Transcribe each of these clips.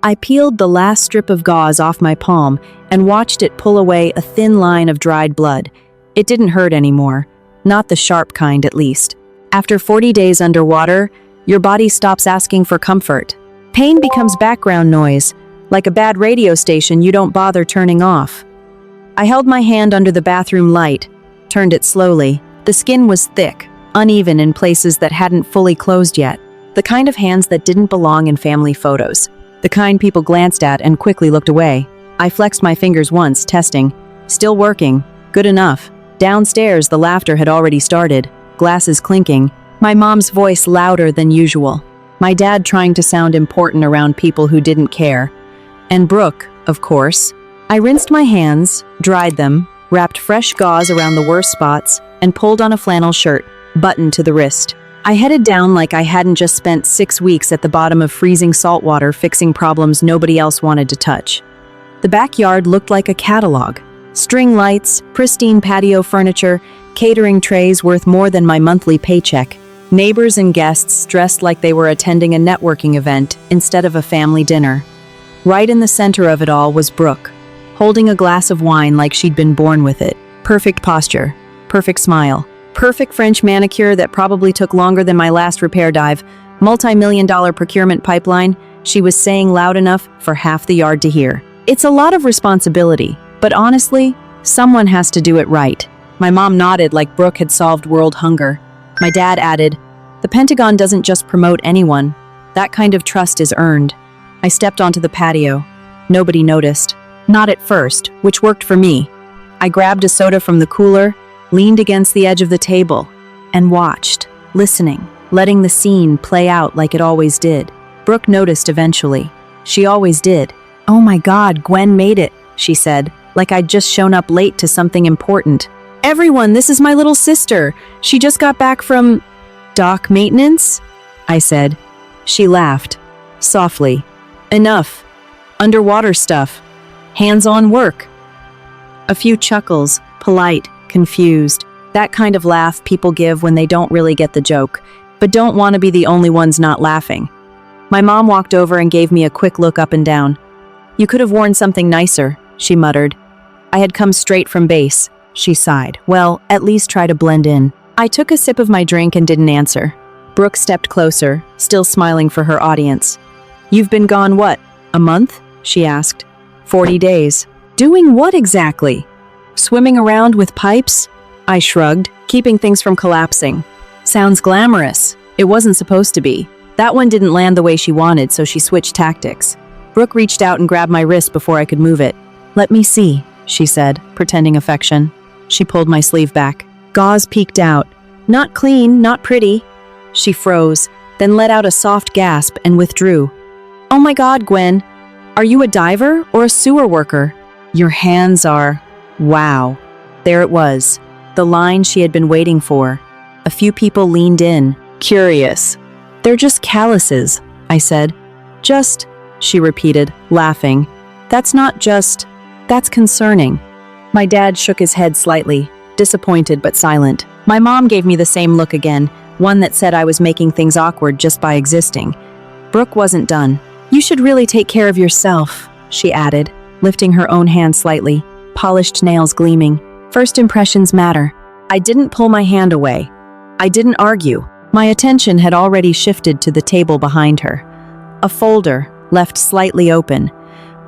I peeled the last strip of gauze off my palm and watched it pull away a thin line of dried blood. It didn't hurt anymore. Not the sharp kind, at least. After 40 days underwater, your body stops asking for comfort. Pain becomes background noise, like a bad radio station you don't bother turning off. I held my hand under the bathroom light, turned it slowly. The skin was thick, uneven in places that hadn't fully closed yet. The kind of hands that didn't belong in family photos. The kind people glanced at and quickly looked away. I flexed my fingers once, testing. Still working. Good enough. Downstairs, the laughter had already started, glasses clinking, my mom's voice louder than usual, my dad trying to sound important around people who didn't care. And Brooke, of course. I rinsed my hands, dried them, wrapped fresh gauze around the worst spots, and pulled on a flannel shirt, buttoned to the wrist. I headed down like I hadn't just spent 6 weeks at the bottom of freezing salt water fixing problems nobody else wanted to touch. The backyard looked like a catalog. String lights, pristine patio furniture, catering trays worth more than my monthly paycheck, neighbors and guests dressed like they were attending a networking event instead of a family dinner. Right in the center of it all was Brooke, holding a glass of wine like she'd been born with it. Perfect posture, perfect smile. Perfect French manicure that probably took longer than my last repair dive, multi-million-dollar procurement pipeline, she was saying loud enough for half the yard to hear. It's a lot of responsibility, but honestly, someone has to do it right. My mom nodded like Brooke had solved world hunger. My dad added, the Pentagon doesn't just promote anyone. That kind of trust is earned. I stepped onto the patio. Nobody noticed. Not at first, which worked for me. I grabbed a soda from the cooler, leaned against the edge of the table, and watched, listening, letting the scene play out like it always did. Brooke noticed eventually. She always did. Oh my God, Gwen made it, she said, like I'd just shown up late to something important. Everyone, this is my little sister. She just got back from dock maintenance, I said. She laughed, softly. Enough. Underwater stuff. Hands-on work. A few chuckles, polite, confused. That kind of laugh people give when they don't really get the joke, but don't want to be the only ones not laughing. My mom walked over and gave me a quick look up and down. You could have worn something nicer, she muttered. I had come straight from base, she sighed. Well, at least try to blend in. I took a sip of my drink and didn't answer. Brooke stepped closer, still smiling for her audience. You've been gone what, a month? She asked. 40 days. Doing what exactly? Swimming around with pipes? I shrugged, keeping things from collapsing. Sounds glamorous. It wasn't supposed to be. That one didn't land the way she wanted, so she switched tactics. Brooke reached out and grabbed my wrist before I could move it. Let me see, she said, pretending affection. She pulled my sleeve back. Gauze peeked out. Not clean, not pretty. She froze, then let out a soft gasp and withdrew. Oh my God, Gwen. Are you a diver or a sewer worker? Your hands are... Wow. There it was. The line she had been waiting for. A few people leaned in, curious. They're just calluses, I said. Just, she repeated, laughing. That's not just, that's concerning. My dad shook his head slightly, disappointed but silent. My mom gave me the same look again, one that said I was making things awkward just by existing. Brooke wasn't done. You should really take care of yourself, she added, lifting her own hand slightly, polished nails gleaming. First impressions matter. I didn't pull my hand away. I didn't argue. My attention had already shifted to the table behind her. A folder, left slightly open.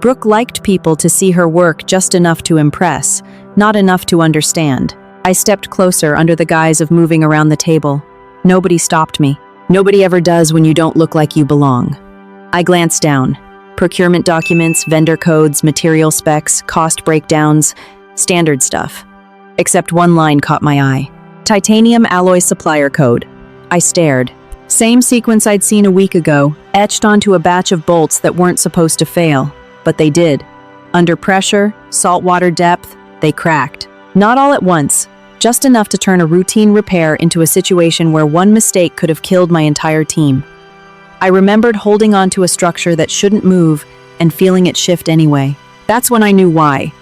Brooke liked people to see her work just enough to impress, not enough to understand. I stepped closer under the guise of moving around the table. Nobody stopped me. Nobody ever does when you don't look like you belong. I glanced down. Procurement documents, vendor codes, material specs, cost breakdowns, standard stuff. Except one line caught my eye. Titanium alloy supplier code. I stared. Same sequence I'd seen a week ago, etched onto a batch of bolts that weren't supposed to fail. But they did. Under pressure, saltwater depth, they cracked. Not all at once, just enough to turn a routine repair into a situation where one mistake could have killed my entire team. I remembered holding onto a structure that shouldn't move and feeling it shift anyway. That's when I knew why.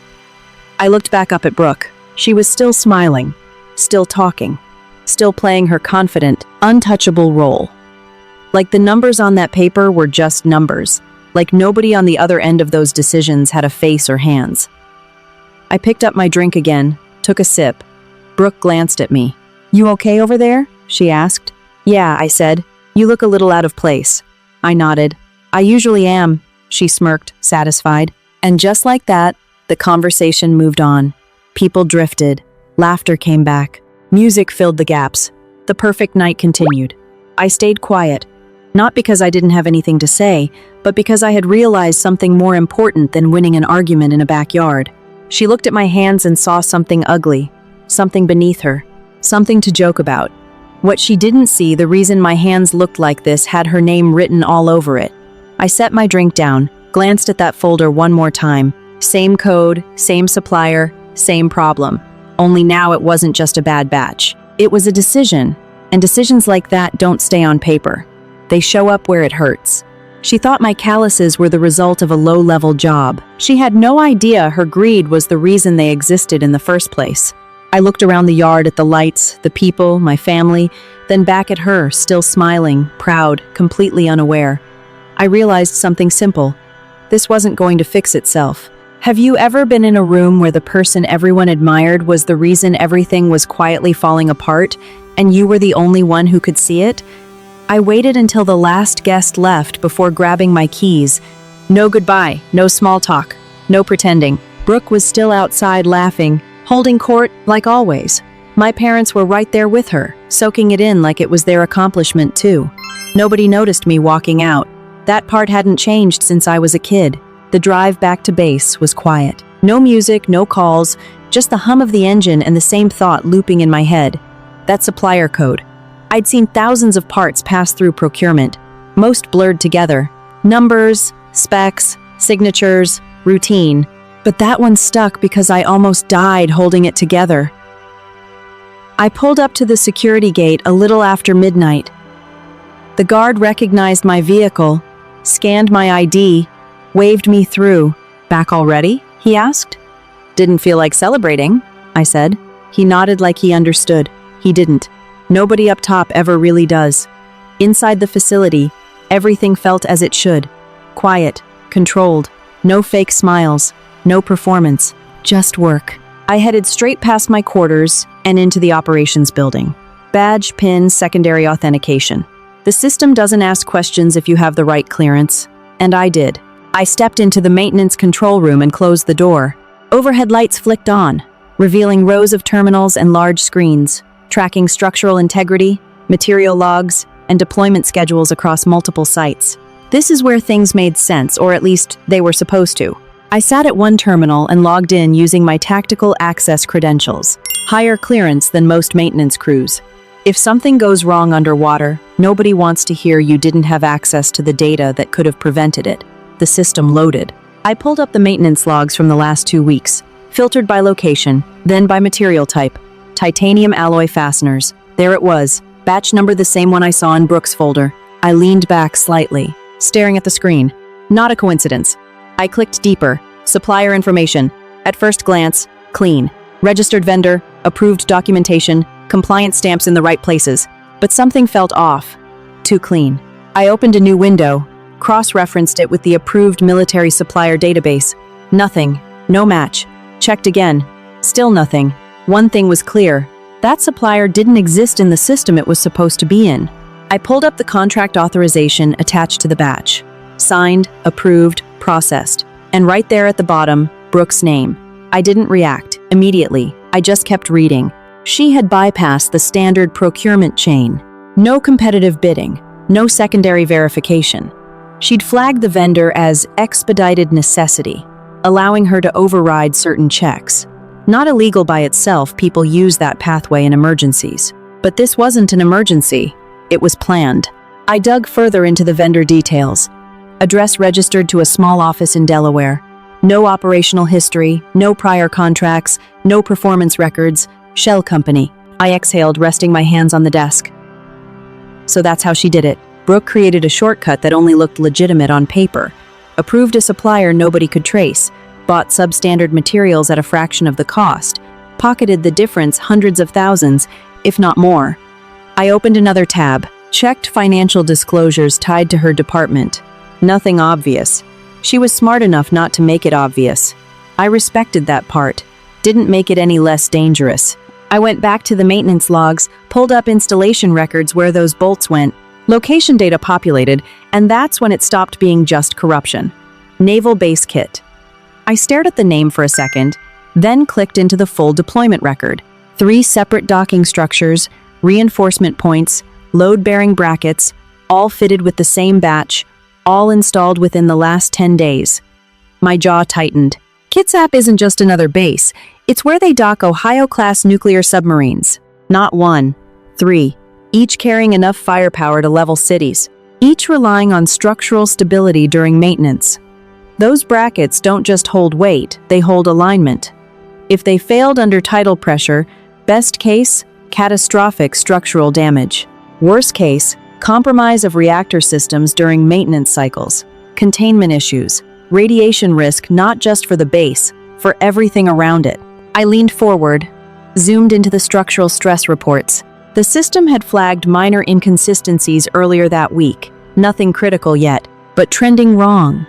I looked back up at Brooke. She was still smiling, still talking, still playing her confident, untouchable role. Like the numbers on that paper were just numbers. like nobody on the other end of those decisions had a face or hands. I picked up my drink again, took a sip. Brooke glanced at me. "You okay over there?" she asked. "Yeah," I said. "You look a little out of place." I nodded. "I usually am," she smirked, satisfied. And just like that, the conversation moved on. People drifted. Laughter came back. Music filled the gaps. The perfect night continued. I stayed quiet, not because I didn't have anything to say, but because I had realized something more important than winning an argument in a backyard. She looked at my hands and saw something ugly, something beneath her, something to joke about. What she didn't see, the reason my hands looked like this had her name written all over it. I set my drink down, glanced at that folder one more time. Same code, same supplier, same problem. Only now it wasn't just a bad batch. It was a decision, and decisions like that don't stay on paper. They show up where it hurts. She thought my calluses were the result of a low-level job. She had no idea her greed was the reason they existed in the first place. I looked around the yard at the lights, the people, my family, then back at her, still smiling, proud, completely unaware. I realized something simple. This wasn't going to fix itself. Have you ever been in a room where the person everyone admired was the reason everything was quietly falling apart, and you were the only one who could see it? I waited until the last guest left before grabbing my keys. No goodbye, no small talk, no pretending. Brooke was still outside laughing, holding court like always. My parents were right there with her, soaking it in like it was their accomplishment too. Nobody noticed me walking out. That part hadn't changed since I was a kid. The drive back to base was quiet. No music, no calls, just the hum of the engine and the same thought looping in my head. That supplier code. I'd seen thousands of parts pass through procurement, most blurred together. Numbers, specs, signatures, routine. But that one stuck because I almost died holding it together. I pulled up to the security gate a little after midnight. The guard recognized my vehicle, scanned my ID, waved me through. "Back already?" he asked. "Didn't feel like celebrating," I said. He nodded like he understood. He didn't. Nobody up top ever really does. Inside the facility, everything felt as it should. Quiet, controlled, no fake smiles, no performance, just work. I headed straight past my quarters and into the operations building. Badge, PIN, secondary authentication. The system doesn't ask questions if you have the right clearance, and I did. I stepped into the maintenance control room and closed the door. Overhead lights flicked on, revealing rows of terminals and large screens, tracking structural integrity, material logs, and deployment schedules across multiple sites. This is where things made sense, or at least they were supposed to. I sat at one terminal and logged in using my tactical access credentials, higher clearance than most maintenance crews. If something goes wrong underwater, nobody wants to hear you didn't have access to the data that could have prevented it. The system loaded. I pulled up the maintenance logs from the last 2 weeks, filtered by location, then by material type. Titanium alloy fasteners. There it was, batch number the same one I saw in Brooke's folder. I leaned back slightly, staring at the screen. Not a coincidence. I clicked deeper. Supplier information. At first glance, clean. Registered vendor, approved documentation, compliance stamps in the right places. But something felt off. Too clean. I opened a new window, cross-referenced it with the approved military supplier database. Nothing. No match. Checked again. Still nothing. One thing was clear. That supplier didn't exist in the system it was supposed to be in. I pulled up the contract authorization attached to the batch. Signed, approved, processed. And right there at the bottom, Brooke's name. I didn't react immediately. I just kept reading. She had bypassed the standard procurement chain. No competitive bidding, no secondary verification. She'd flagged the vendor as expedited necessity, allowing her to override certain checks. Not illegal by itself, people use that pathway in emergencies. But this wasn't an emergency. It was planned. I dug further into the vendor details. Address registered to a small office in Delaware. No operational history, no prior contracts, no performance records. Shell company. I exhaled, resting my hands on the desk. So that's how she did it. Brooke created a shortcut that only looked legitimate on paper. Approved a supplier nobody could trace. Bought substandard materials at a fraction of the cost. Pocketed the difference hundreds of thousands, if not more. I opened another tab. Checked financial disclosures tied to her department. Nothing obvious. She was smart enough not to make it obvious. I respected that part. Didn't make it any less dangerous. I went back to the maintenance logs, pulled up installation records where those bolts went, location data populated, and that's when it stopped being just corruption. Naval Base Kit. I stared at the name for a second, then clicked into the full deployment record. 3 separate docking structures, reinforcement points, load-bearing brackets, all fitted with the same batch, all installed within the last 10 days. My jaw tightened. Kitsap isn't just another base. It's where they dock Ohio-class nuclear submarines. Not 1, 3, each carrying enough firepower to level cities, each relying on structural stability during maintenance. Those brackets don't just hold weight, they hold alignment. If they failed under tidal pressure, best case, catastrophic structural damage. Worst case, compromise of reactor systems during maintenance cycles. Containment issues. Radiation risk not just for the base, for everything around it. I leaned forward, zoomed into the structural stress reports. The system had flagged minor inconsistencies earlier that week. Nothing critical yet, but trending wrong.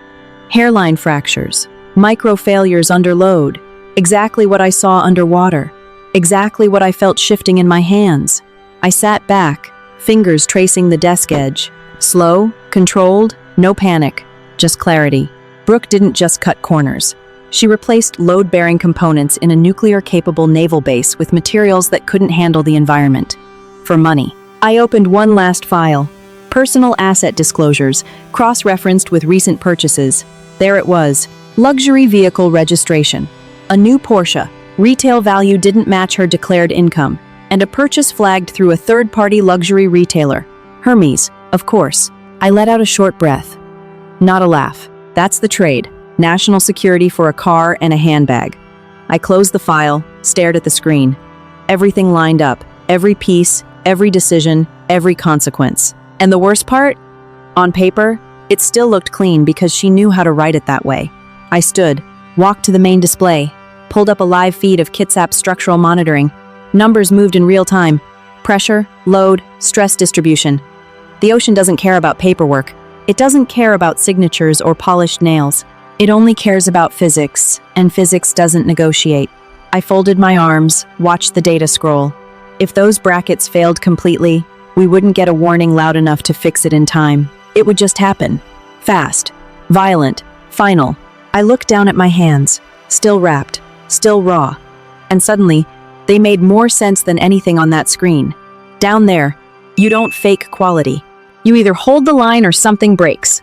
Hairline fractures, micro failures under load. Exactly what I saw underwater. Exactly what I felt shifting in my hands. I sat back, fingers tracing the desk edge. Slow, controlled, no panic, just clarity. Brooke didn't just cut corners. She replaced load-bearing components in a nuclear-capable naval base with materials that couldn't handle the environment. For money. I opened one last file. Personal asset disclosures, cross-referenced with recent purchases. There it was. Luxury vehicle registration. A new Porsche. Retail value didn't match her declared income. And a purchase flagged through a third-party luxury retailer. Hermes, of course. I let out a short breath. Not a laugh. That's the trade. National security for a car and a handbag. I closed the file, stared at the screen. Everything lined up. Every piece, every decision, every consequence. And the worst part? On paper, it still looked clean because she knew how to write it that way. I stood, walked to the main display, pulled up a live feed of Kitsap's structural monitoring. Numbers moved in real time. Pressure, load, stress distribution. The ocean doesn't care about paperwork. It doesn't care about signatures or polished nails. It only cares about physics, and physics doesn't negotiate. I folded my arms, watched the data scroll. If those brackets failed completely, we wouldn't get a warning loud enough to fix it in time. It would just happen. Fast, violent, final. I looked down at my hands, still wrapped, still raw. And suddenly, they made more sense than anything on that screen. Down there, you don't fake quality. You either hold the line or something breaks.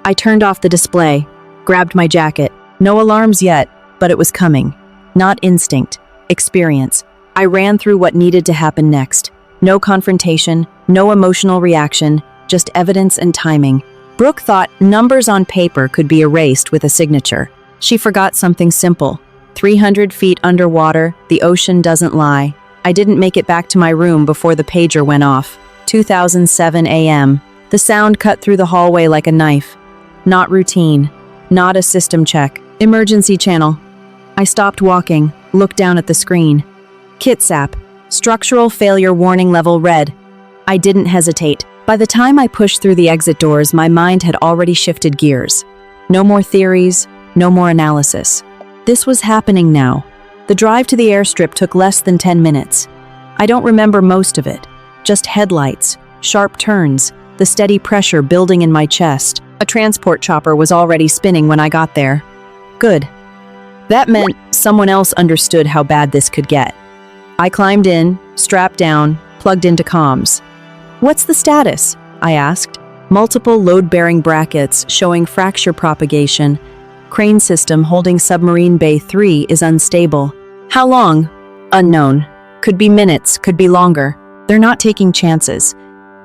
I turned off the display, grabbed my jacket. No alarms yet, but it was coming. Not instinct, experience. I ran through what needed to happen next. No confrontation, no emotional reaction, just evidence and timing. Brooke thought numbers on paper could be erased with a signature. She forgot something simple. 300 feet underwater, the ocean doesn't lie. I didn't make it back to my room before the pager went off. 2007 a.m. The sound cut through the hallway like a knife. Not routine. Not a system check. Emergency channel. I stopped walking, looked down at the screen. Kitsap. Structural failure warning level red. I didn't hesitate. By the time I pushed through the exit doors, my mind had already shifted gears. No more theories, no more analysis. This was happening now. The drive to the airstrip took less than 10 minutes. I don't remember most of it. Just headlights, sharp turns, the steady pressure building in my chest. A transport chopper was already spinning when I got there. Good. That meant someone else understood how bad this could get. I climbed in, strapped down, plugged into comms. "What's the status?" I asked. Multiple load-bearing brackets showing fracture propagation. Crane system holding submarine bay 3 is unstable. How long? Unknown. Could be minutes, could be longer. They're not taking chances.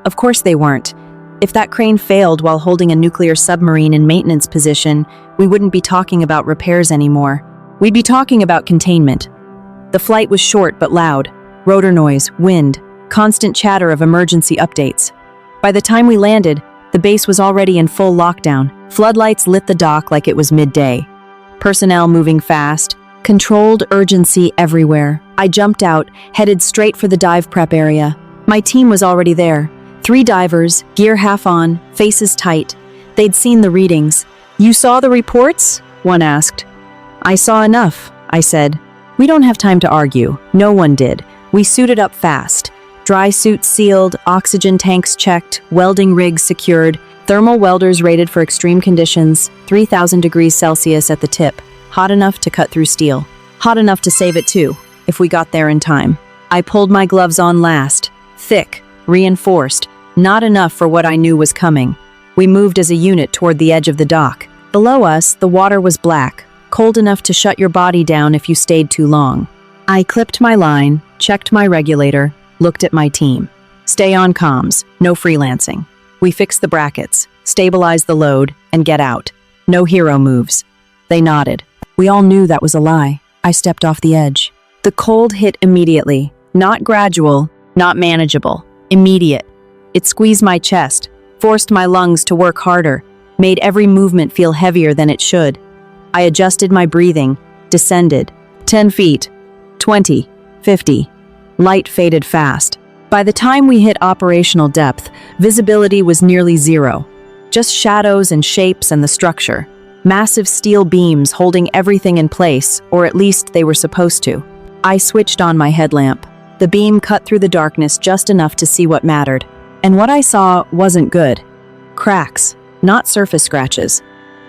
Of course they weren't. If that crane failed while holding a nuclear submarine in maintenance position, we wouldn't be talking about repairs anymore. We'd be talking about containment. The flight was short but loud. Rotor noise, wind, constant chatter of emergency updates. By the time we landed, the base was already in full lockdown. Floodlights lit the dock like it was midday. Personnel moving fast. Controlled urgency everywhere. I jumped out, headed straight for the dive prep area. My team was already there. 3 divers, gear half on, faces tight. They'd seen the readings. "You saw the reports?" one asked. "I saw enough," I said. "We don't have time to argue." No one did. We suited up fast. Dry suits sealed, oxygen tanks checked, welding rigs secured, thermal welders rated for extreme conditions, 3,000 degrees Celsius at the tip, hot enough to cut through steel. Hot enough to save it too, if we got there in time. I pulled my gloves on last. Thick, reinforced, not enough for what I knew was coming. We moved as a unit toward the edge of the dock. Below us, the water was black, cold enough to shut your body down if you stayed too long. I clipped my line, checked my regulator, looked at my team. Stay on comms, no freelancing. We fix the brackets, stabilize the load, and get out. No hero moves. They nodded. We all knew that was a lie. I stepped off the edge. The cold hit immediately. Not gradual, not manageable. Immediate. It squeezed my chest, forced my lungs to work harder, made every movement feel heavier than it should. I adjusted my breathing, descended. 10 feet. 20. 50. Light faded fast. By the time we hit operational depth, visibility was nearly zero. Just shadows and shapes and the structure. Massive steel beams holding everything in place, or at least they were supposed to. I switched on my headlamp. The beam cut through the darkness just enough to see what mattered. And what I saw wasn't good. Cracks, not surface scratches.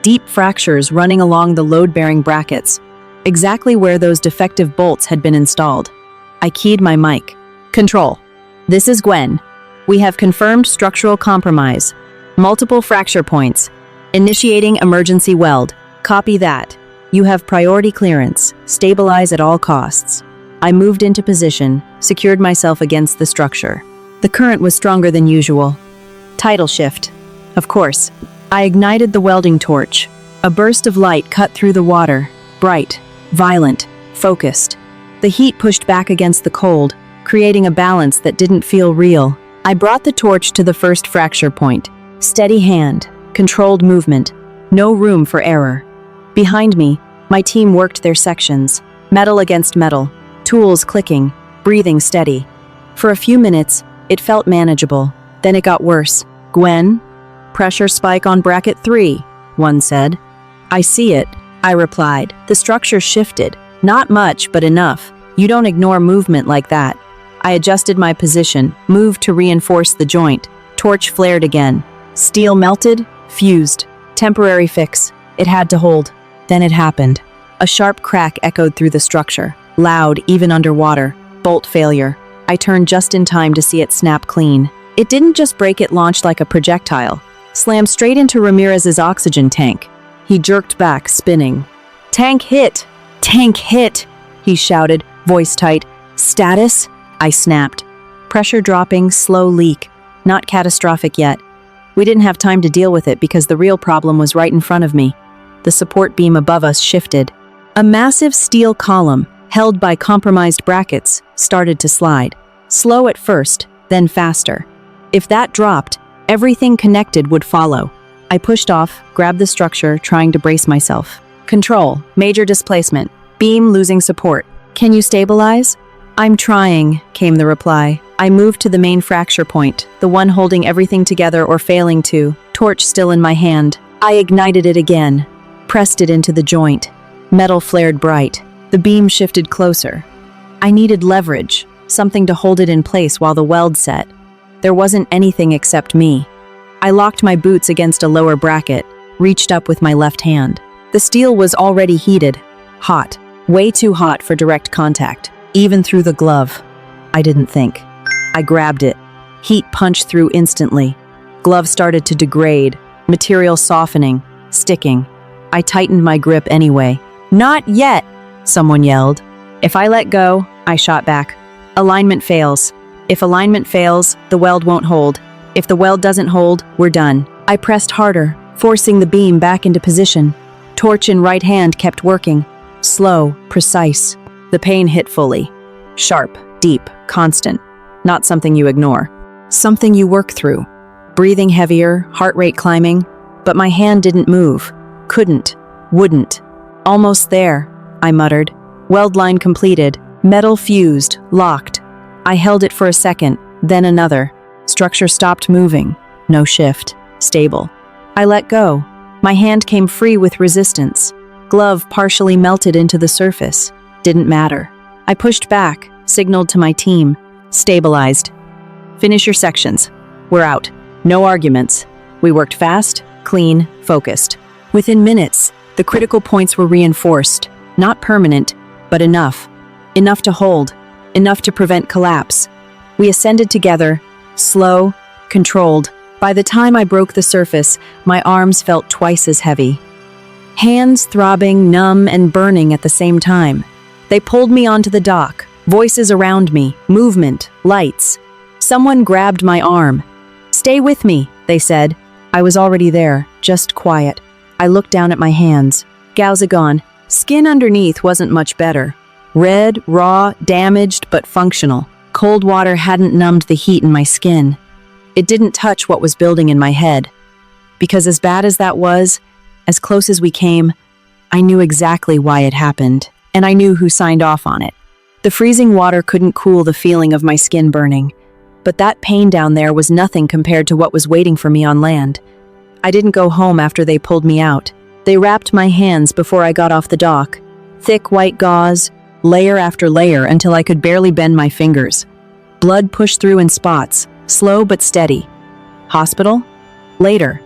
Deep fractures running along the load-bearing brackets, exactly where those defective bolts had been installed. I keyed my mic. "Control. This is Gwen. We have confirmed structural compromise. Multiple fracture points. Initiating emergency weld. Copy that. You have priority clearance. Stabilize at all costs." I moved into position, secured myself against the structure. The current was stronger than usual. Tidal shift. Of course. I ignited the welding torch. A burst of light cut through the water. Bright, violent, focused. The heat pushed back against the cold, creating a balance that didn't feel real. I brought the torch to the first fracture point. Steady hand, controlled movement, no room for error. Behind me, my team worked their sections, metal against metal, tools clicking, breathing steady. For a few minutes, it felt manageable. Then it got worse. "Gwen, pressure spike on bracket 3, one said. "I see it," I replied. The structure shifted. Not much, but enough. You don't ignore movement like that. I adjusted my position, moved to reinforce the joint. Torch flared again. Steel melted, fused. Temporary fix. It had to hold. Then it happened. A sharp crack echoed through the structure. Loud, even underwater. Bolt failure. I turned just in time to see it snap clean. It didn't just break, it launched like a projectile. Slammed straight into Ramirez's oxygen tank. He jerked back, spinning. "Tank hit! Tank hit!" he shouted, voice tight. "Status?" I snapped. Pressure dropping, slow leak. Not catastrophic yet. We didn't have time to deal with it because the real problem was right in front of me. The support beam above us shifted. A massive steel column, held by compromised brackets, started to slide. Slow at first, then faster. If that dropped, everything connected would follow. I pushed off, grabbed the structure, trying to brace myself. "Control, major displacement. Beam losing support. Can you stabilize?" "I'm trying," came the reply. I moved to the main fracture point, the one holding everything together or failing to, torch still in my hand. I ignited it again, pressed it into the joint. Metal flared bright. The beam shifted closer. I needed leverage, something to hold it in place while the weld set. There wasn't anything except me. I locked my boots against a lower bracket, reached up with my left hand. The steel was already heated, hot, way too hot for direct contact, even through the glove. I didn't think. I grabbed it. Heat punched through instantly. Glove started to degrade, material softening, sticking. I tightened my grip anyway. "Not yet!" someone yelled. If I let go, I shot back. Alignment fails. If alignment fails, the weld won't hold. If the weld doesn't hold, we're done. I pressed harder, forcing the beam back into position. Torch in right hand kept working. Slow, precise. The pain hit fully. Sharp, deep, constant. Not something you ignore. Something you work through. Breathing heavier, heart rate climbing. But my hand didn't move. Couldn't. Wouldn't. "Almost there," I muttered. Weld line completed. Metal fused, locked. I held it for a second, then another. Structure stopped moving. No shift. Stable. I let go. My hand came free with resistance. Glove partially melted into the surface. Didn't matter. I pushed back, signaled to my team. Stabilized. Finish your sections. We're out. No arguments. We worked fast, clean, focused. Within minutes, the critical points were reinforced. Not permanent, but enough. Enough to hold. Enough to prevent collapse. We ascended together, slow, controlled. By the time I broke the surface, my arms felt twice as heavy. Hands throbbing, numb, and burning at the same time. They pulled me onto the dock. Voices around me, movement, lights. Someone grabbed my arm. "Stay with me," they said. I was already there, just quiet. I looked down at my hands. Gauze gone. Skin underneath wasn't much better. Red, raw, damaged, but functional. Cold water hadn't numbed the heat in my skin. It didn't touch what was building in my head. Because as bad as that was, as close as we came, I knew exactly why it happened, and I knew who signed off on it. The freezing water couldn't cool the feeling of my skin burning, but that pain down there was nothing compared to what was waiting for me on land. I didn't go home after they pulled me out. They wrapped my hands before I got off the dock. Thick white gauze, layer after layer until I could barely bend my fingers. Blood pushed through in spots, slow but steady. Hospital? Later,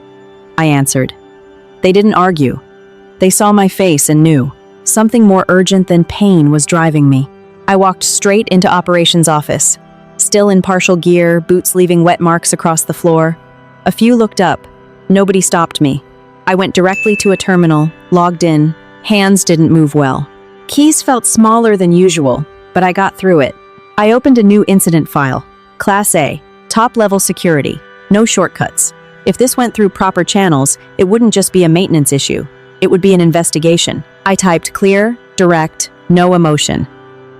I answered. They didn't argue. They saw my face and knew. Something more urgent than pain was driving me. I walked straight into operations office. Still in partial gear, boots leaving wet marks across the floor. A few looked up. Nobody stopped me. I went directly to a terminal, logged in. Hands didn't move well. Keys felt smaller than usual, but I got through it. I opened a new incident file. Class A, top-level security, no shortcuts. If this went through proper channels, it wouldn't just be a maintenance issue. It would be an investigation. I typed clear, direct, no emotion.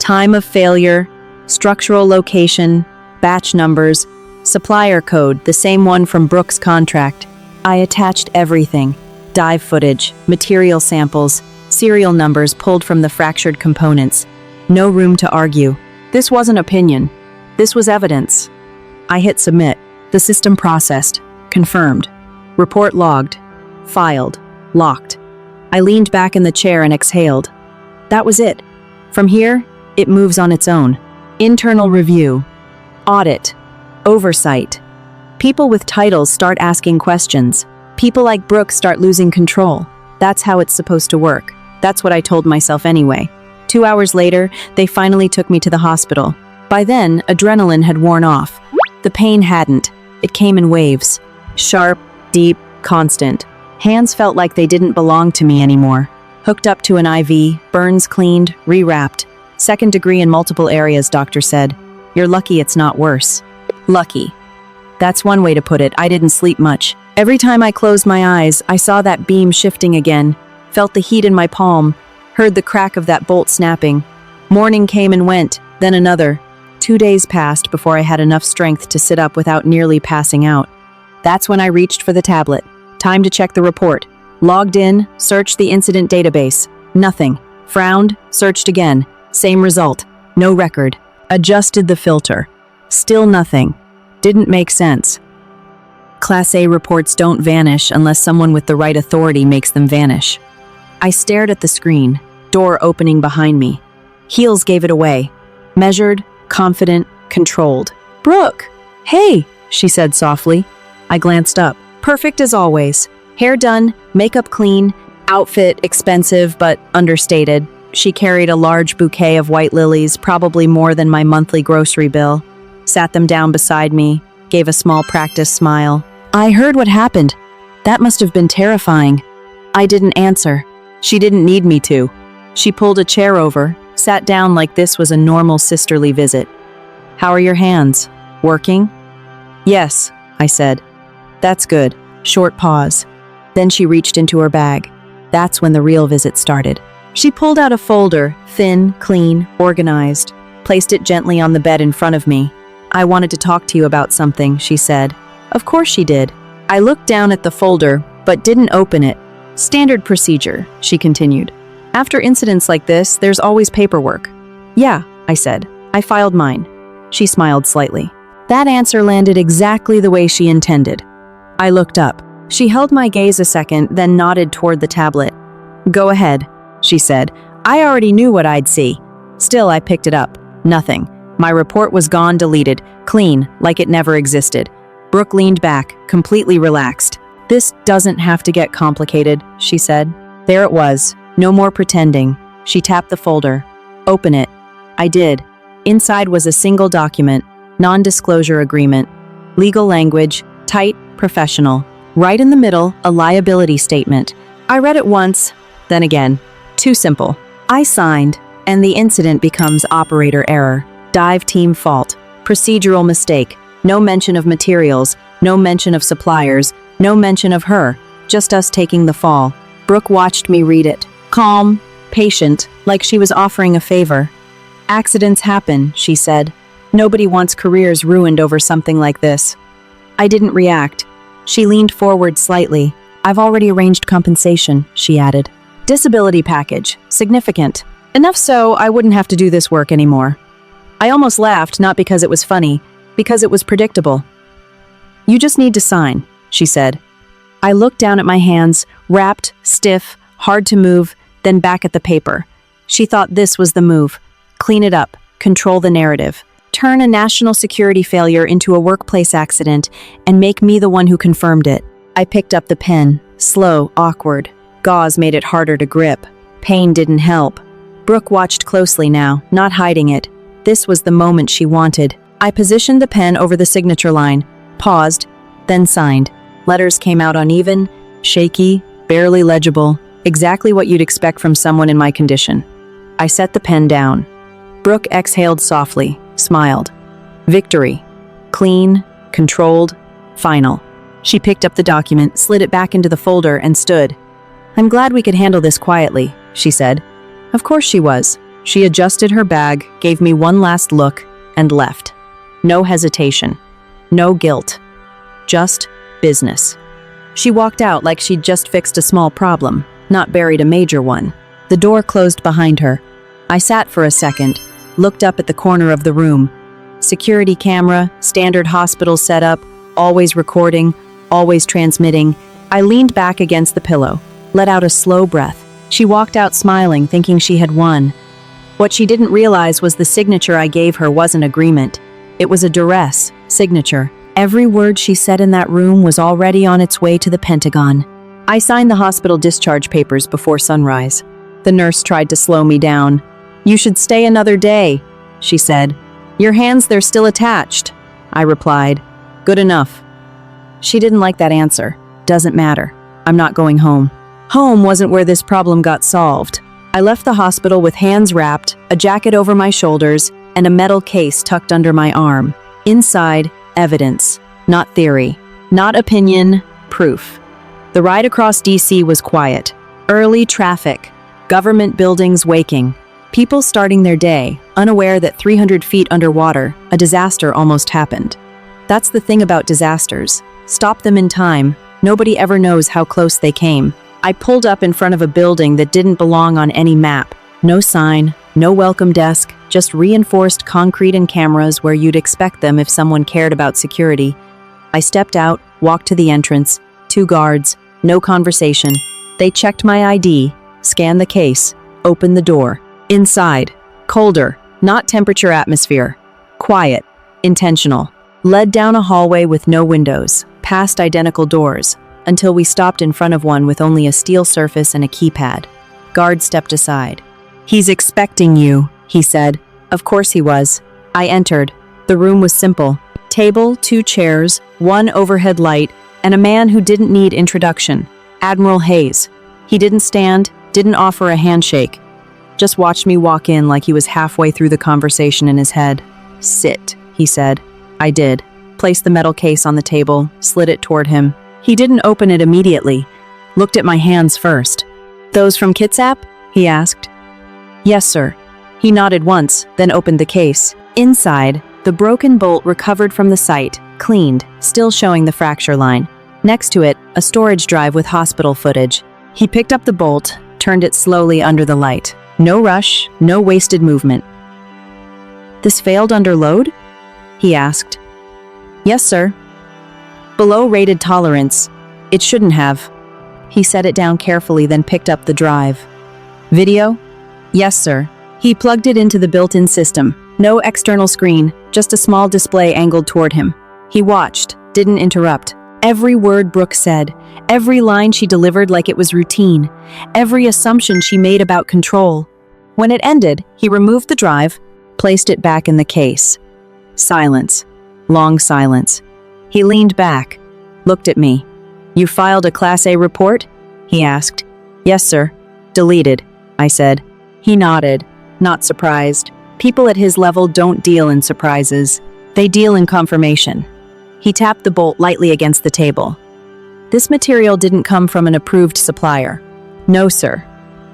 Time of failure, structural location, batch numbers, supplier code, the same one from Brooks' contract. I attached everything. Dive footage, material samples, serial numbers pulled from the fractured components. No room to argue. This wasn't opinion. This was evidence. I hit submit. The system processed. Confirmed. Report logged. Filed. Locked. I leaned back in the chair and exhaled. That was it. From here, it moves on its own. Internal review. Audit. Oversight. People with titles start asking questions. People like Brooks start losing control. That's how it's supposed to work. That's what I told myself anyway. 2 hours later, they finally took me to the hospital. By then, adrenaline had worn off. The pain hadn't. It came in waves. Sharp, deep, constant. Hands felt like they didn't belong to me anymore. Hooked up to an IV, burns cleaned, rewrapped. 2nd degree in multiple areas, doctor said. You're lucky it's not worse. Lucky. That's one way to put it. I didn't sleep much. Every time I closed my eyes, I saw that beam shifting again, felt the heat in my palm, heard the crack of that bolt snapping. Morning came and went, then another. 2 days passed before I had enough strength to sit up without nearly passing out. That's when I reached for the tablet. Time to check the report. Logged in, searched the incident database. Nothing. Frowned, searched again. Same result. No record. Adjusted the filter. Still nothing. Didn't make sense. Class A reports don't vanish unless someone with the right authority makes them vanish. I stared at the screen, door opening behind me. Heels gave it away. Measured, confident, controlled. "Brooke! Hey!" she said softly. I glanced up. Perfect as always. Hair done, makeup clean, outfit expensive but understated. She carried a large bouquet of white lilies, probably more than my monthly grocery bill. Sat them down beside me, gave a small practice smile. I heard what happened. That must have been terrifying. I didn't answer. She didn't need me to. She pulled a chair over, sat down like this was a normal sisterly visit. "How are your hands? Working?" "Yes," I said. "That's good." Short pause. Then she reached into her bag. That's when the real visit started. She pulled out a folder, thin, clean, organized, placed it gently on the bed in front of me. "I wanted to talk to you about something," she said. Of course she did. I looked down at the folder, but didn't open it. "Standard procedure," she continued. "After incidents like this, there's always paperwork." "Yeah," I said. I filed mine. She smiled slightly. That answer landed exactly the way she intended. I looked up. She held my gaze a second, then nodded toward the tablet. "Go ahead," she said. I already knew what I'd see. Still, I picked it up. Nothing. My report was gone, deleted, clean, like it never existed. Brooke leaned back, completely relaxed. "This doesn't have to get complicated," she said. There it was. No more pretending. She tapped the folder. "Open it." I did. Inside was a single document, non-disclosure agreement. Legal language, tight, professional. Right in the middle, a liability statement. I read it once, then again. Too simple. I signed, and the incident becomes operator error. Dive team fault. Procedural mistake. No mention of materials, no mention of suppliers, no mention of her. Just us taking the fall. Brooke watched me read it. Calm, patient, like she was offering a favor. "Accidents happen," she said. "Nobody wants careers ruined over something like this." I didn't react. She leaned forward slightly. "I've already arranged compensation," she added. "Disability package. Significant. Enough so I wouldn't have to do this work anymore." I almost laughed, not because it was funny, because it was predictable. "You just need to sign," she said. I looked down at my hands, wrapped, stiff, hard to move, then back at the paper. She thought this was the move. Clean it up, control the narrative, turn a national security failure into a workplace accident, and make me the one who confirmed it. I picked up the pen, slow, awkward. Gauze made it harder to grip. Pain didn't help. Brooke watched closely now, not hiding it. This was the moment she wanted. I positioned the pen over the signature line, paused, then signed. Letters came out uneven, shaky, barely legible, exactly what you'd expect from someone in my condition. I set the pen down. Brooke exhaled softly, smiled. Victory. Clean, controlled, final. She picked up the document, slid it back into the folder, and stood. "I'm glad we could handle this quietly," she said. Of course she was. She adjusted her bag, gave me one last look, and left. No hesitation. No guilt. Just business. She walked out like she'd just fixed a small problem, not buried a major one. The door closed behind her. I sat for a second, looked up at the corner of the room. Security camera, standard hospital setup, always recording, always transmitting. I leaned back against the pillow, let out a slow breath. She walked out smiling, thinking she had won. What she didn't realize was the signature I gave her wasn't agreement. It was a duress signature. Every word she said in that room was already on its way to the Pentagon. I signed the hospital discharge papers before sunrise. The nurse tried to slow me down. "You should stay another day," she said. "Your hands, they're still attached," I replied. "Good enough." She didn't like that answer. Doesn't matter. I'm not going home. Home wasn't where this problem got solved. I left the hospital with hands wrapped, a jacket over my shoulders, and a metal case tucked under my arm. Inside, evidence, not theory, not opinion, proof. The ride across DC was quiet. Early traffic, government buildings waking, people starting their day, unaware that 300 feet underwater, a disaster almost happened. That's the thing about disasters. Stop them in time. Nobody ever knows how close they came. I pulled up in front of a building that didn't belong on any map. No sign, no welcome desk, just reinforced concrete and cameras where you'd expect them if someone cared about security. I stepped out, walked to the entrance. 2 guards, no conversation. They checked my ID, scanned the case, opened the door. Inside, colder, not temperature atmosphere. Quiet, intentional. Led down a hallway with no windows, past identical doors, until we stopped in front of one with only a steel surface and a keypad. Guard stepped aside. "He's expecting you," he said. Of course he was. I entered. The room was simple. Table, 2 chairs, 1 overhead light, and a man who didn't need introduction. Admiral Hayes. He didn't stand, didn't offer a handshake. Just watched me walk in like he was halfway through the conversation in his head. "Sit," he said. I did. Placed the metal case on the table, slid it toward him. He didn't open it immediately. Looked at my hands first. "Those from Kitsap?" he asked. "Yes, sir." He nodded once, then opened the case. Inside, the broken bolt recovered from the site, cleaned, still showing the fracture line. Next to it, a storage drive with hospital footage. He picked up the bolt, turned it slowly under the light. No rush, no wasted movement. "This failed under load?" he asked. "Yes, sir." "Below rated tolerance. It shouldn't have. He set it down carefully, then picked up the drive. Video? Yes, sir. He plugged it into the built-in system. No external screen, just a small display angled toward him. He watched, didn't interrupt. Every word Brooke said, every line she delivered like it was routine, every assumption she made about control. When it ended, he removed the drive, placed it back in the case. Silence. Long silence. He leaned back, looked at me. You filed a Class A report? He asked. Yes, sir. Deleted, I said. He nodded, not surprised. People at his level don't deal in surprises. They deal in confirmation. He tapped the bolt lightly against the table. This material didn't come from an approved supplier. No, sir.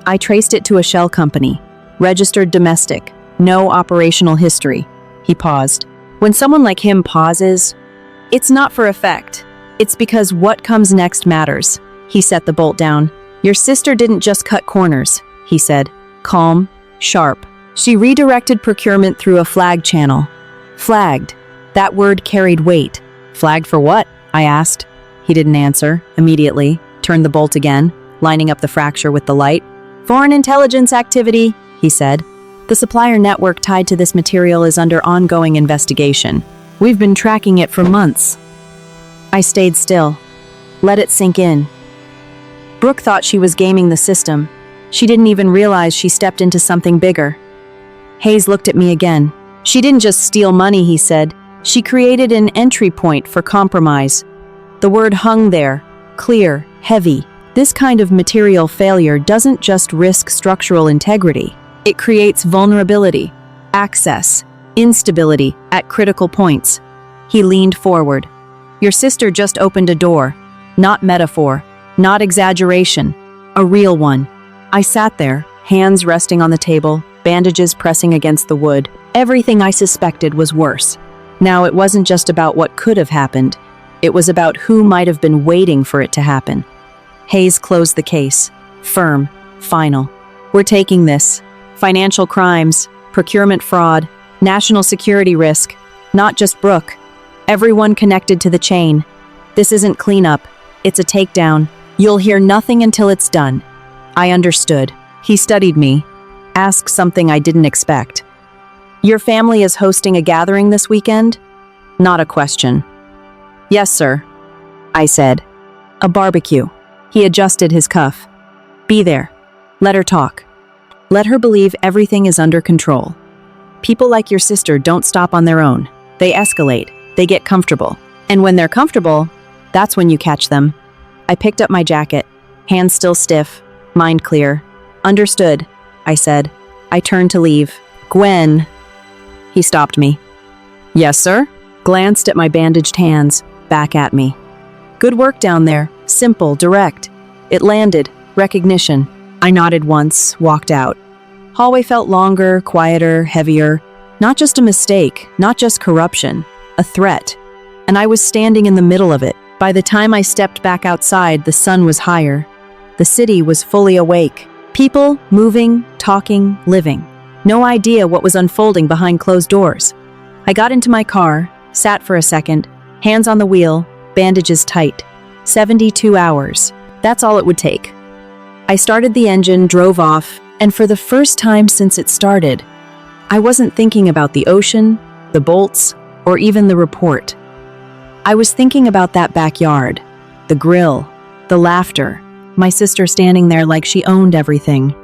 I traced it to a shell company. Registered domestic. No operational history. He paused. When someone like him pauses, it's not for effect. It's because what comes next matters. He set the bolt down. Your sister didn't just cut corners, he said. Calm, sharp. She redirected procurement through a flag channel. Flagged. That word carried weight. Flagged for what? I asked. He didn't answer. Immediately, turned the bolt again, lining up the fracture with the light. Foreign intelligence activity, he said. The supplier network tied to this material is under ongoing investigation. We've been tracking it for months. I stayed still. Let it sink in. Brooke thought she was gaming the system. She didn't even realize she stepped into something bigger. Hayes looked at me again. She didn't just steal money, he said. She created an entry point for compromise. The word hung there, clear, heavy. This kind of material failure doesn't just risk structural integrity. It creates vulnerability, access, instability at critical points. He leaned forward. Your sister just opened a door. Not metaphor, not exaggeration, a real one. I sat there, hands resting on the table, bandages pressing against the wood. Everything I suspected was worse. Now it wasn't just about what could have happened. It was about who might have been waiting for it to happen. Hayes closed the case. Firm, final. We're taking this. Financial crimes, procurement fraud, national security risk. Not just Brooke. Everyone connected to the chain. This isn't cleanup. It's a takedown. You'll hear nothing until it's done. I understood. He studied me. Asked something I didn't expect. Your family is hosting a gathering this weekend? Not a question. Yes, sir, I said. A barbecue. He adjusted his cuff. Be there. Let her talk. Let her believe everything is under control. People like your sister don't stop on their own. They escalate. They get comfortable. And when they're comfortable, that's when you catch them. I picked up my jacket, hands still stiff, mind clear. Understood, I said. I turned to leave. Gwen. He stopped me. Yes, sir? Glanced at my bandaged hands, back at me. Good work down there. Simple, direct. It landed. Recognition. I nodded once, walked out. Hallway felt longer, quieter, heavier. Not just a mistake, not just corruption. A threat. And I was standing in the middle of it. By the time I stepped back outside, the sun was higher. The city was fully awake. People, moving, talking, living. No idea what was unfolding behind closed doors. I got into my car, sat for a second, hands on the wheel, bandages tight. 72 hours. That's all it would take. I started the engine, drove off, and for the first time since it started, I wasn't thinking about the ocean, the bolts, or even the report. I was thinking about that backyard, the grill, the laughter, my sister standing there like she owned everything.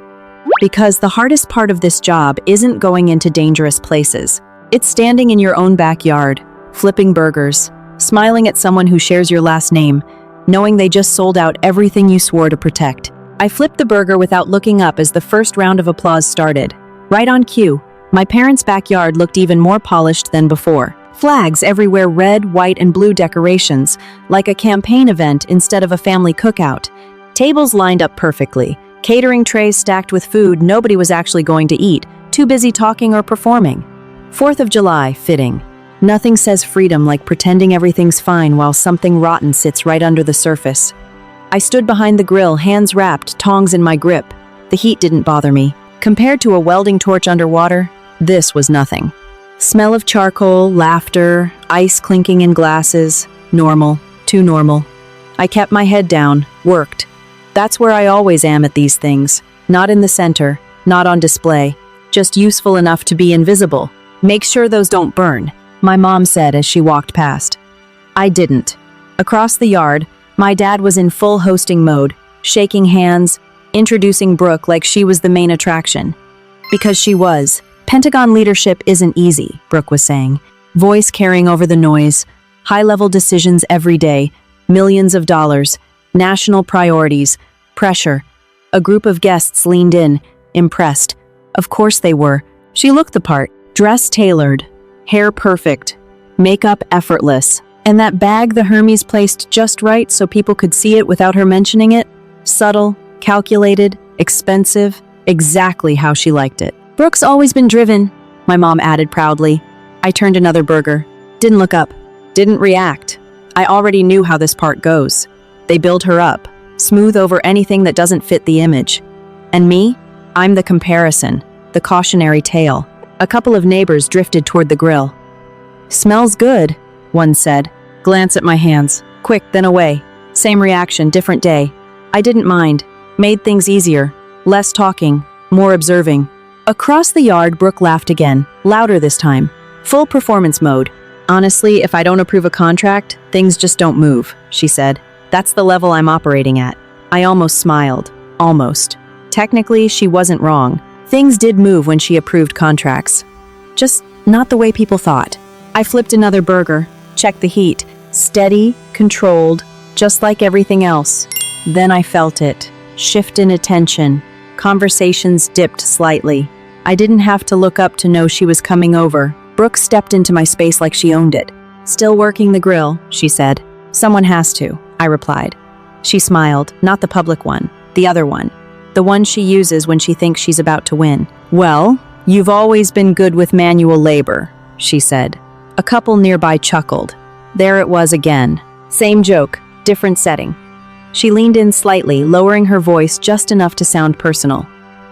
Because the hardest part of this job isn't going into dangerous places. It's standing in your own backyard, flipping burgers, smiling at someone who shares your last name, knowing they just sold out everything you swore to protect. I flipped the burger without looking up as the first round of applause started. Right on cue, my parents' backyard looked even more polished than before. Flags everywhere, red, white, and blue decorations, like a campaign event instead of a family cookout. Tables lined up perfectly. Catering trays stacked with food nobody was actually going to eat, too busy talking or performing. 4th of July, fitting. Nothing says freedom like pretending everything's fine while something rotten sits right under the surface. I stood behind the grill, hands wrapped, tongs in my grip. The heat didn't bother me. Compared to a welding torch underwater, this was nothing. Smell of charcoal, laughter, ice clinking in glasses. Normal, too normal. I kept my head down, worked. That's where I always am at these things. Not in the center, not on display, just useful enough to be invisible. Make sure those don't burn, my mom said as she walked past. I didn't. Across the yard, my dad was in full hosting mode, shaking hands, introducing Brooke like she was the main attraction. Because she was. Pentagon leadership isn't easy, Brooke was saying. Voice carrying over the noise, high-level decisions every day, millions of dollars, national priorities, pressure. A group of guests leaned in, impressed. Of course they were. She looked the part, dress tailored, hair perfect, makeup effortless. And that bag the Hermes placed just right so people could see it without her mentioning it? Subtle, calculated, expensive, exactly how she liked it. Brooke's always been driven, my mom added proudly. I turned another burger. Didn't look up. Didn't react. I already knew how this part goes. They build her up, smooth over anything that doesn't fit the image. And me? I'm the comparison, the cautionary tale. A couple of neighbors drifted toward the grill. Smells good, one said. Glance at my hands. Quick, then away. Same reaction, different day. I didn't mind. Made things easier. Less talking, more observing. Across the yard, Brooke laughed again, louder this time. Full performance mode. Honestly, if I don't approve a contract, things just don't move, she said. That's the level I'm operating at. I almost smiled. Almost. Technically, she wasn't wrong. Things did move when she approved contracts. Just not the way people thought. I flipped another burger, checked the heat. Steady, controlled, just like everything else. Then I felt it. Shift in attention. Conversations dipped slightly. I didn't have to look up to know she was coming over. Brooke stepped into my space like she owned it. Still working the grill, she said. Someone has to, I replied. She smiled, not the public one, the other one. The one she uses when she thinks she's about to win. Well, you've always been good with manual labor, she said. A couple nearby chuckled. There it was again. Same joke, different setting. She leaned in slightly, lowering her voice just enough to sound personal.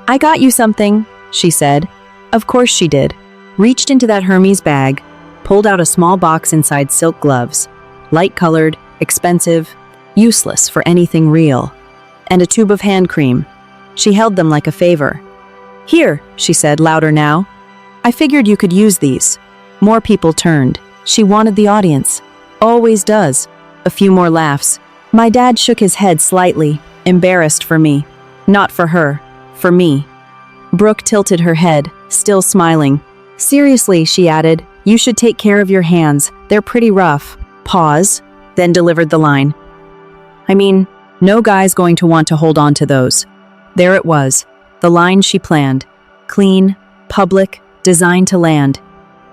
I got you something, she said. Of course she did. Reached into that Hermes bag, pulled out a small box inside silk gloves. Light-colored, expensive, useless for anything real. And a tube of hand cream. She held them like a favor. Here, she said, louder now. I figured you could use these. More people turned. She wanted the audience. Always does. A few more laughs. My dad shook his head slightly, embarrassed for me. Not for her. For me. Brooke tilted her head, still smiling. Seriously, she added, you should take care of your hands. They're pretty rough. Pause, then delivered the line. I mean, no guy's going to want to hold on to those. There it was, the line she planned. Clean, public, designed to land.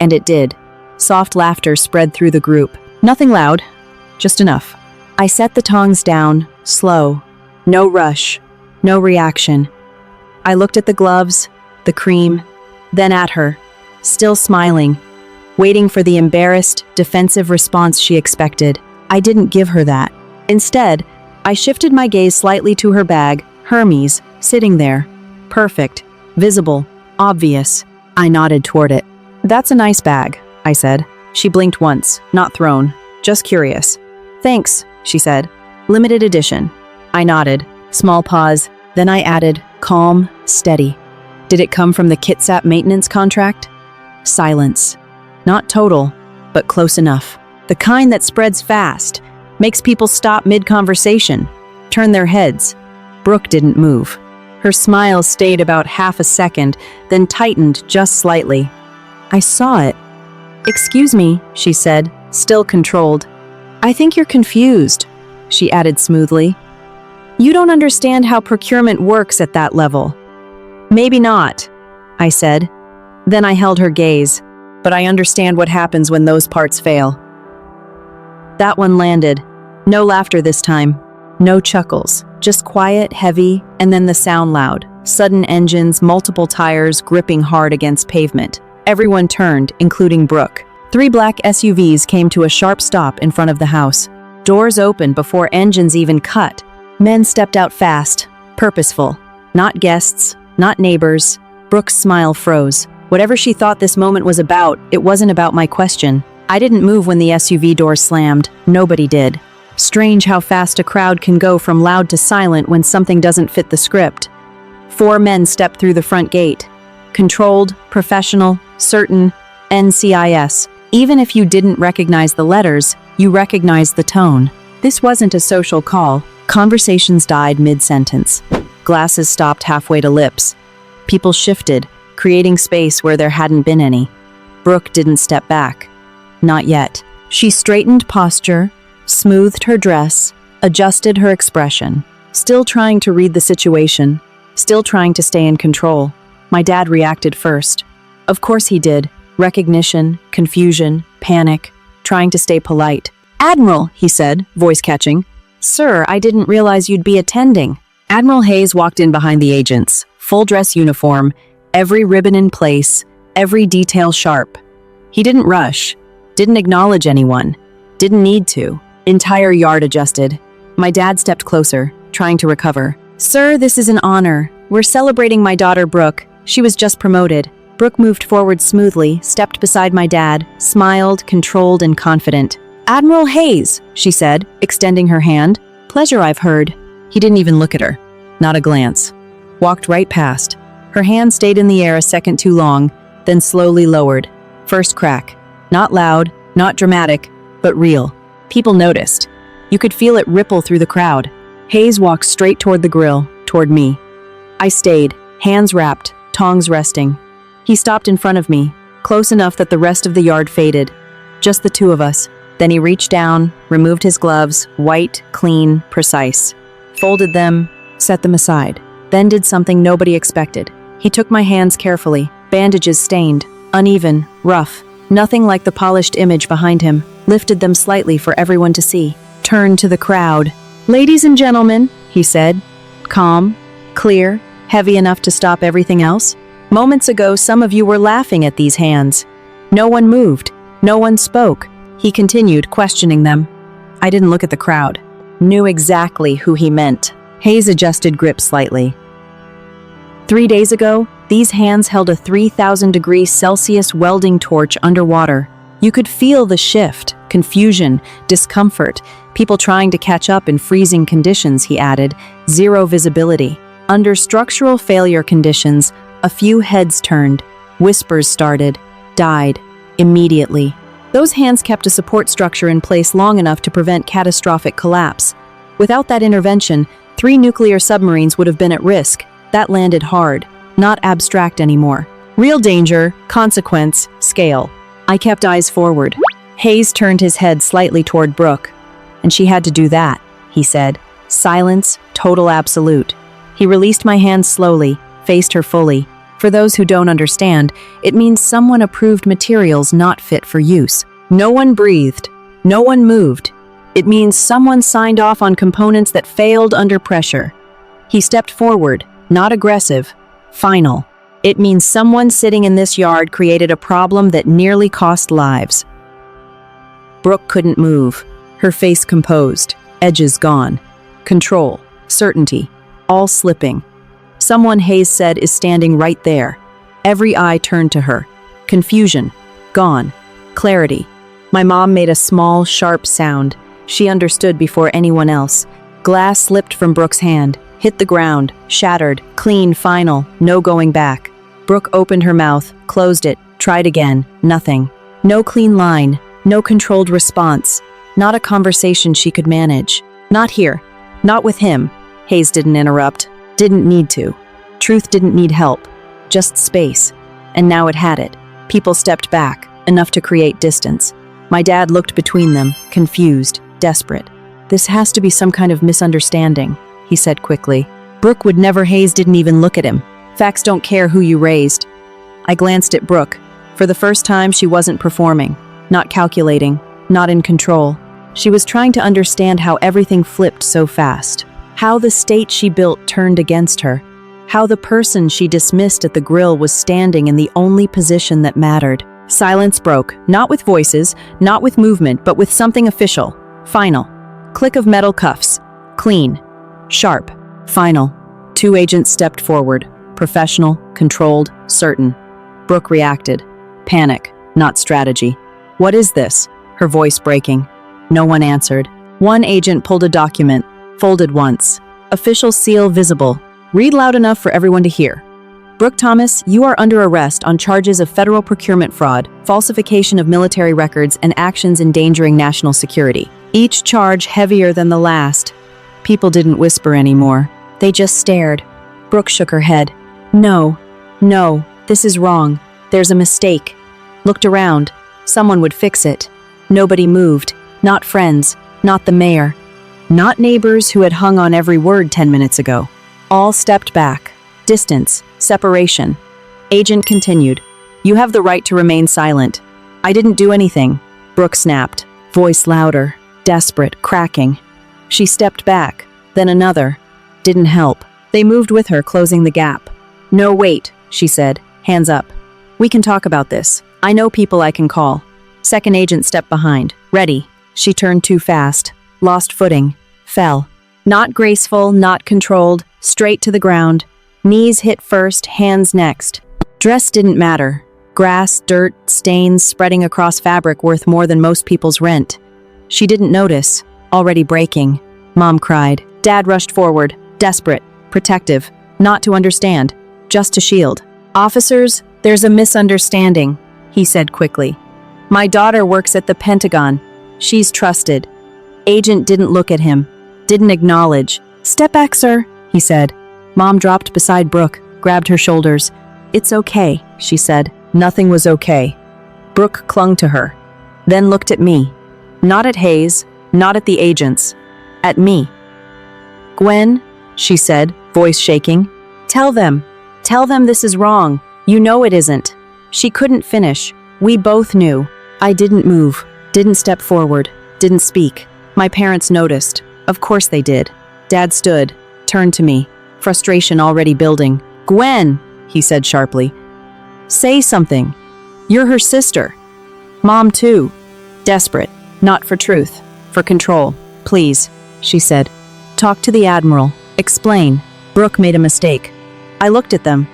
And it did. Soft laughter spread through the group. Nothing loud, just enough. I set the tongs down, slow. No rush, no reaction. I looked at the gloves, the cream, then at her, still smiling, waiting for the embarrassed, defensive response she expected. I didn't give her that. Instead, I shifted my gaze slightly to her bag, Hermes, sitting there. Perfect, visible, obvious. I nodded toward it. That's a nice bag, I said. She blinked once, not thrown, just curious. Thanks, she said. Limited edition. I nodded. Small pause. Then I added, calm, steady. Did it come from the Kitsap maintenance contract? Silence. Not total, but close enough. The kind that spreads fast, makes people stop mid-conversation, turn their heads. Brooke didn't move. Her smile stayed about half a second, then tightened just slightly. I saw it. Excuse me, she said, still controlled. I think you're confused, she added smoothly. You don't understand how procurement works at that level. Maybe not, I said. Then I held her gaze, but I understand what happens when those parts fail. That one landed. No laughter this time. No chuckles. Just quiet, heavy, and then the sound loud. Sudden engines, multiple tires gripping hard against pavement. Everyone turned, including Brooke. 3 black SUVs came to a sharp stop in front of the house. Doors opened before engines even cut. Men stepped out fast, purposeful. Not guests, not neighbors. Brooke's smile froze. Whatever she thought this moment was about, it wasn't about my question. I didn't move when the SUV doors slammed. Nobody did. Strange how fast a crowd can go from loud to silent when something doesn't fit the script. 4 men stepped through the front gate. Controlled, professional, certain, NCIS. Even if you didn't recognize the letters, you recognized the tone. This wasn't a social call. Conversations died mid-sentence. Glasses stopped halfway to lips. People shifted, creating space where there hadn't been any. Brooke didn't step back. Not yet. She straightened posture, smoothed her dress, adjusted her expression, still trying to read the situation, still trying to stay in control. My dad reacted first. Of course he did. Recognition, confusion, panic, trying to stay polite. "Admiral," he said, voice catching. "Sir, I didn't realize you'd be attending." Admiral Hayes walked in behind the agents, full dress uniform, every ribbon in place, every detail sharp. He didn't rush, didn't acknowledge anyone, didn't need to. Entire yard adjusted. My dad stepped closer, trying to recover. "Sir, this is an honor. We're celebrating my daughter Brooke. She was just promoted." Brooke moved forward smoothly, stepped beside my dad, smiled, controlled and confident. "Admiral Hayes," she said, extending her hand. "Pleasure, I've heard." He didn't even look at her. Not a glance. Walked right past. Her hand stayed in the air a second too long, then slowly lowered. First crack. Not loud, not dramatic, but real. People noticed. You could feel it ripple through the crowd. Hayes walked straight toward the grill, toward me. I stayed, hands wrapped, tongs resting. He stopped in front of me, close enough that the rest of the yard faded. Just the two of us. Then he reached down, removed his gloves, white, clean, precise. Folded them, set them aside. Then did something nobody expected. He took my hands carefully, bandages stained, uneven, rough. Nothing like the polished image behind him. Lifted them slightly for everyone to see. Turned to the crowd. "Ladies and gentlemen," he said. Calm, clear, heavy enough to stop everything else. "Moments ago, some of you were laughing at these hands. No one moved. No one spoke." He continued, questioning them. I didn't look at the crowd. Knew exactly who he meant. Hayes adjusted grip slightly. 3 days ago, these hands held a 3,000-degree Celsius welding torch underwater. You could feel the shift, confusion, discomfort, people trying to catch up in freezing conditions, he added, zero visibility. Under structural failure conditions, a few heads turned, whispers started, died, immediately. Those hands kept a support structure in place long enough to prevent catastrophic collapse. Without that intervention, 3 nuclear submarines would have been at risk. That landed hard, not abstract anymore. Real danger, consequence, scale. I kept eyes forward. Hayes turned his head slightly toward Brooke. "And she had to do that," he said. Silence, total absolute. He released my hand slowly, faced her fully. For those who don't understand, it means someone approved materials not fit for use. No one breathed. No one moved. It means someone signed off on components that failed under pressure. He stepped forward, not aggressive, final. It means someone sitting in this yard created a problem that nearly cost lives. Brooke couldn't move, her face composed, edges gone. Control, certainty, all slipping. Someone, Hayes said, is standing right there. Every eye turned to her. Confusion, gone. Clarity. My mom made a small, sharp sound. She understood before anyone else. Glass slipped from Brooke's hand, hit the ground, shattered, clean, final, no going back. Brooke opened her mouth, closed it, tried again, nothing. No clean line, no controlled response, not a conversation she could manage. Not here, not with him. Hayes didn't interrupt, didn't need to. Truth didn't need help, just space. And now it had it. People stepped back, enough to create distance. My dad looked between them, confused, desperate. "This has to be some kind of misunderstanding," he said quickly. "Brooke would never." Hayes didn't even look at him. "Facts don't care who you raised." I glanced at Brooke. For the first time, she wasn't performing, not calculating, not in control. She was trying to understand how everything flipped so fast. How the state she built turned against her. How the person she dismissed at the grill was standing in the only position that mattered. Silence broke, not with voices, not with movement, but with something official. Final. Click of metal cuffs. Clean. Sharp. Final. 2 agents stepped forward. Professional, controlled, certain. Brooke reacted. Panic, not strategy. "What is this?" Her voice breaking. No one answered. One agent pulled a document, folded once. Official seal visible. Read loud enough for everyone to hear. Brooke Thomas, you are under arrest on charges of federal procurement fraud, falsification of military records, and actions endangering national security. Each charge heavier than the last. People didn't whisper anymore. They just stared. Brooke shook her head. No, this is wrong. There's a mistake. Looked around. Someone would fix it. Nobody moved. Not friends. Not the mayor. Not neighbors who had hung on every word 10 minutes ago. All stepped back. Distance. Separation. Agent continued. You have the right to remain silent. I didn't do anything. Brooke snapped. Voice louder. Desperate. Cracking. She stepped back. Then another. Didn't help. They moved with her, closing the gap. No, wait, she said. Hands up. We can talk about this. I know people I can call. Second agent stepped behind. Ready. She turned too fast. Lost footing. Fell. Not graceful, not controlled. Straight to the ground. Knees hit first, hands next. Dress didn't matter. Grass, dirt, stains spreading across fabric worth more than most people's rent. She didn't notice. Already breaking. Mom cried. Dad rushed forward. Desperate. Protective. Not to understand. Just to shield. Officers, there's a misunderstanding, he said quickly. My daughter works at the Pentagon. She's trusted. Agent didn't look at him. Didn't acknowledge. Step back, sir, he said. Mom dropped beside Brooke, grabbed her shoulders. It's okay, she said. Nothing was okay. Brooke clung to her. Then looked at me. Not at Hayes, not at the agents. At me. Gwen, she said, voice shaking. Tell them this is wrong. You know it isn't. She couldn't finish. We both knew. I didn't move, didn't step forward, didn't speak. My parents noticed. Of course they did. Dad stood, turned to me, frustration already building. Gwen, he said sharply. Say something. You're her sister. Mom too. Desperate, not for truth, for control. Please, she said. Talk to the Admiral. Explain. Brooke made a mistake. I looked at them.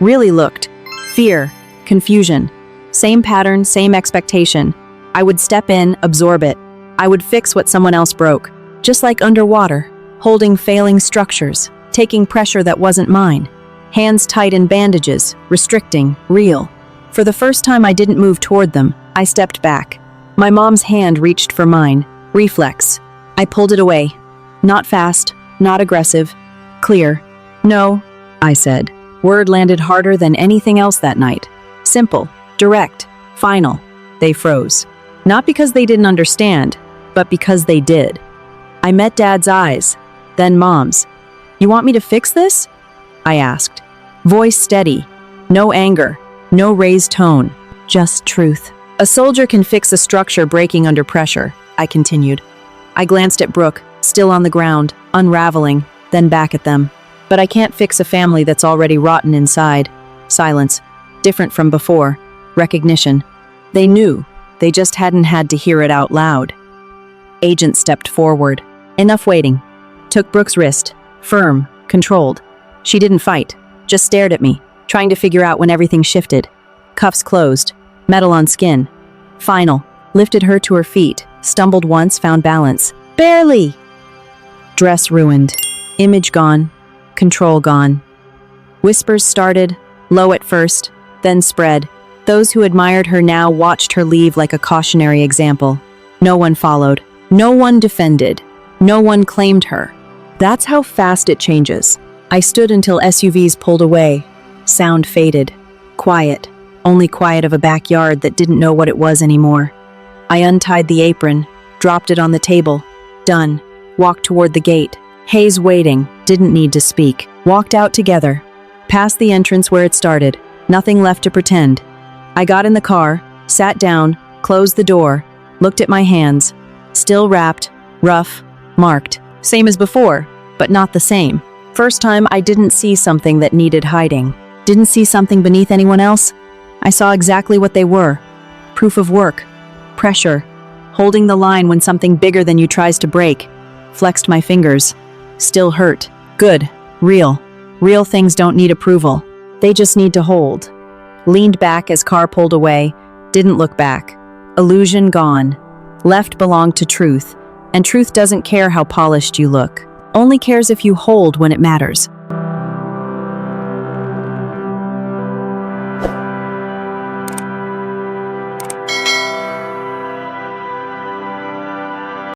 Really looked. Fear. Confusion. Same pattern, same expectation. I would step in, absorb it. I would fix what someone else broke. Just like underwater, holding failing structures, taking pressure that wasn't mine. Hands tight in bandages, restricting, real. For the first time I didn't move toward them. I stepped back. My mom's hand reached for mine. Reflex. I pulled it away. Not fast, not aggressive. Clear. No, I said. Word landed harder than anything else that night. Simple, direct, final. They froze. Not because they didn't understand, but because they did. I met Dad's eyes, then Mom's. You want me to fix this? I asked. Voice steady. No anger, no raised tone, just truth. A soldier can fix a structure breaking under pressure, I continued. I glanced at Brooke, still on the ground, unraveling, then back at them. But I can't fix a family that's already rotten inside. Silence. Different from before. Recognition. They knew. They just hadn't had to hear it out loud. Agent stepped forward. Enough waiting. Took Brooke's wrist. Firm. Controlled. She didn't fight. Just stared at me, trying to figure out when everything shifted. Cuffs closed. Metal on skin. Final. Lifted her to her feet. Stumbled once, found balance. Barely! Dress ruined. Image gone. Control gone. Whispers started, low at first, then spread. Those who admired her now watched her leave like a cautionary example. No one followed. No one defended. No one claimed her. That's how fast it changes. I stood until SUVs pulled away. Sound faded. Quiet. Only quiet of a backyard that didn't know what it was anymore. I untied the apron, dropped it on the table. Done. Walked toward the gate. Hayes waiting, didn't need to speak. Walked out together. Past the entrance where it started. Nothing left to pretend. I got in the car, sat down, closed the door, looked at my hands. Still wrapped, rough, marked. Same as before, but not the same. First time I didn't see something that needed hiding. Didn't see something beneath anyone else. I saw exactly what they were. Proof of work. Pressure. Holding the line when something bigger than you tries to break. Flexed my fingers. Still hurt. Good. Real. Real things don't need approval. They just need to hold. Leaned back as car pulled away. Didn't look back. Illusion gone. Left belonged to truth. and truth doesn't care how polished you look, only cares if you hold when it matters.